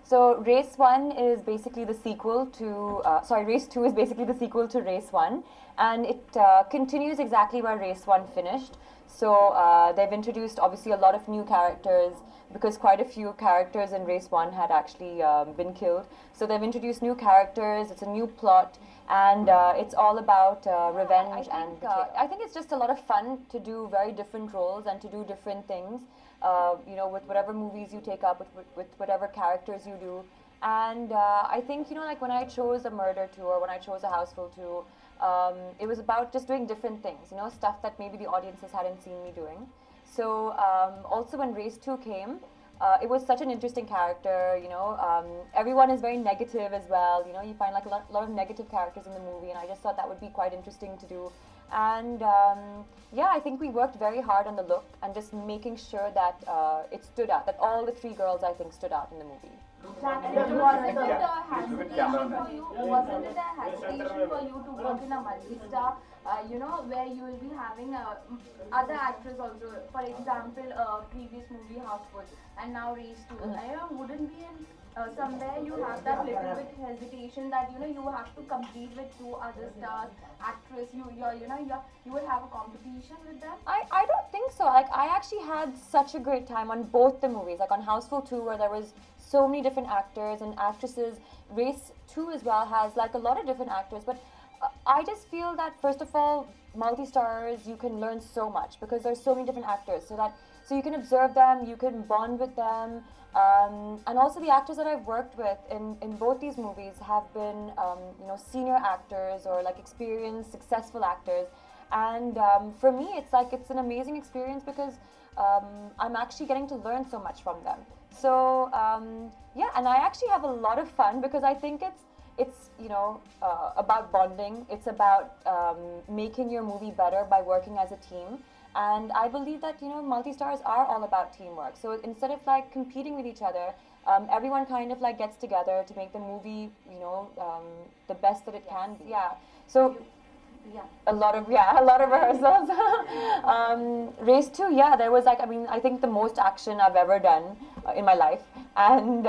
So Race 1 is basically the sequel to, Race 2 is basically the sequel to Race 1, and it continues exactly where Race 1 finished. So they've introduced obviously a lot of new characters because quite a few characters in Race 1 had actually been killed. So they've introduced new characters, it's a new plot, and it's all about revenge and betrayal. I think it's just a lot of fun to do very different roles and to do different things, with whatever movies you take up, with whatever characters you do. And I think, like when I chose a murder tour, or when I chose a houseful 2, it was about just doing different things, stuff that maybe the audiences hadn't seen me doing. So also when Race 2 came, it was such an interesting character, everyone is very negative as well, you find like a lot of negative characters in the movie, and I just thought that would be quite interesting to do. And I think we worked very hard on the look and just making sure that it stood out, that all the 3 girls I think stood out in the movie. Jacqueline, wasn't it a hesitation for you? Wasn't it a hesitation for you to work in a multi-star, where you will be having other actors also? For example, previous movie Houseful and now Race 2. Wouldn't be in somewhere you have that little bit hesitation that you have to compete with 2 other stars, actress. You will have a competition with them. I don't think so. Like I actually had such a great time on both the movies. Like on Houseful 2, where there was so many different actors and actresses. Race 2 as well has like a lot of different actors, but I just feel that first of all, multi-stars, you can learn so much because there's so many different actors, so you can observe them, you can bond with them, and also the actors that I've worked with in both these movies have been senior actors or like experienced, successful actors, and for me it's an amazing experience because I'm actually getting to learn so much from them. So and I actually have a lot of fun because I think it's about bonding. It's about making your movie better by working as a team. And I believe that multi-stars are all about teamwork. So instead of like competing with each other, everyone kind of like gets together to make the movie the best that it can be. Yeah. So. Yeah. A lot of rehearsals. Race 2, there was I think the most action I've ever done in my life, and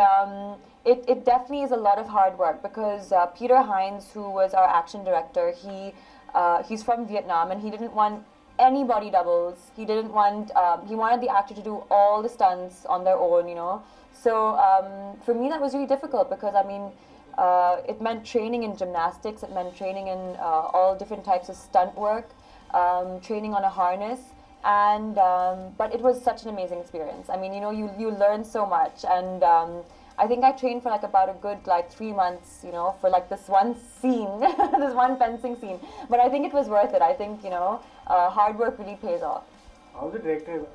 it definitely is a lot of hard work because Peter Hines, who was our action director, he's from Vietnam and he didn't want any body doubles. He didn't want he wanted the actor to do all the stunts on their own. So for me that was really difficult because it meant training in gymnastics, it meant training in all different types of stunt work, training on a harness, and but it was such an amazing experience. You learn so much, and I think I trained for about a good 3 months, for this one scene, this one fencing scene. But I think it was worth it. I think hard work really pays off. How's the director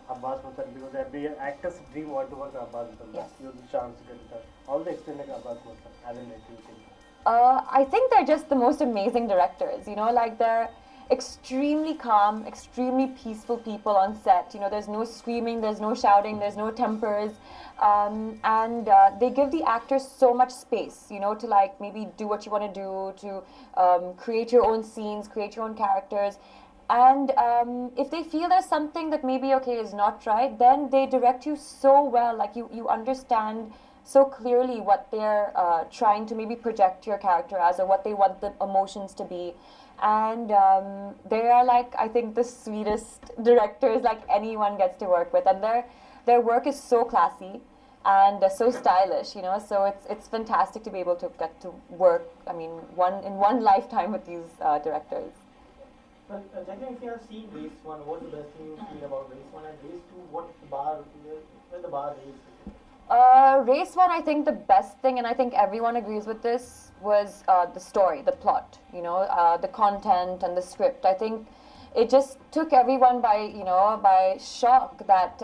Abbas Muttal? Because every actor's dream want to work with Abbas Muttal. Yes. You have the chance to get that. How they explain Abbas Muttal as an actor? I think they're just the most amazing directors. They're extremely calm, extremely peaceful people on set. There's no screaming, there's no shouting, there's no tempers, and they give the actors so much space. To maybe do what you want to do, to create your own scenes, create your own characters. And if they feel there's something that maybe is not right, then they direct you so well. You understand so clearly what they're trying to maybe project your character as, or what they want the emotions to be. And they are I think the sweetest directors anyone gets to work with, and their work is so classy and so stylish, so it's fantastic to be able to get to work in one lifetime with these directors. Well, Jacqueline, if you have seen Race 1, what's the best thing you feel about Race 1, and Race 2, where the bar is? Race 1, I think the best thing, and I think everyone agrees with this, was the story, the plot, the content and the script. I think it just took everyone by shock that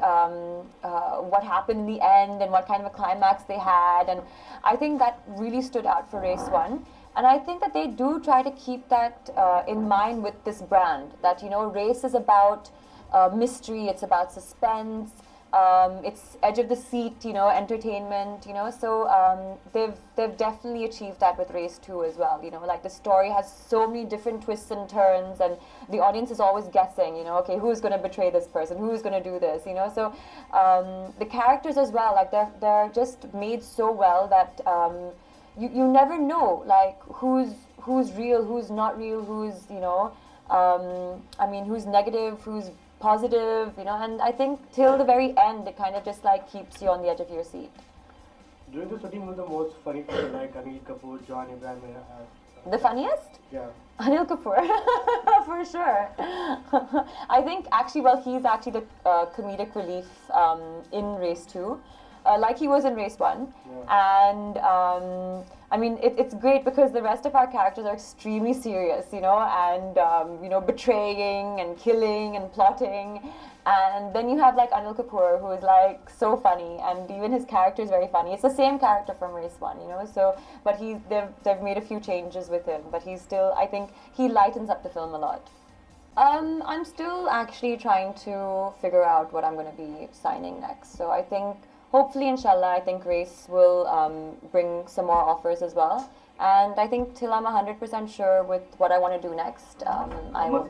what happened in the end and what kind of a climax they had, and I think that really stood out for Race 1. And I think that they do try to keep that in mind with this brand, that Race is about mystery, it's about suspense, It's edge of the seat, entertainment, So they've definitely achieved that with Race 2 as well. Like the story has so many different twists and turns, and the audience is always guessing. Okay, who's going to betray this person? Who's going to do this? So the characters as well, like they're just made so well that you never know, like who's real, who's not real, who's who's negative, who's positive, and I think till the very end it kind of just like keeps you on the edge of your seat. During the shooting, was the most funny people like Anil Kapoor, John Abraham? The funniest? Yeah. Anil Kapoor, for sure. I think actually, well, he's actually the comedic relief in Race 2. Like he was in Race 1. Yeah. And it's great because the rest of our characters are extremely serious, and betraying and killing and plotting. And then you have like Anil Kapoor, who is like so funny, and even his character is very funny. It's the same character from Race 1, So, but they've made a few changes with him, but he's still, I think, he lightens up the film a lot. I'm still actually trying to figure out what I'm going to be signing next. So I think, hopefully, inshallah, I think Race will bring some more offers as well. And I think till I'm 100% sure with what I want to do next, I will.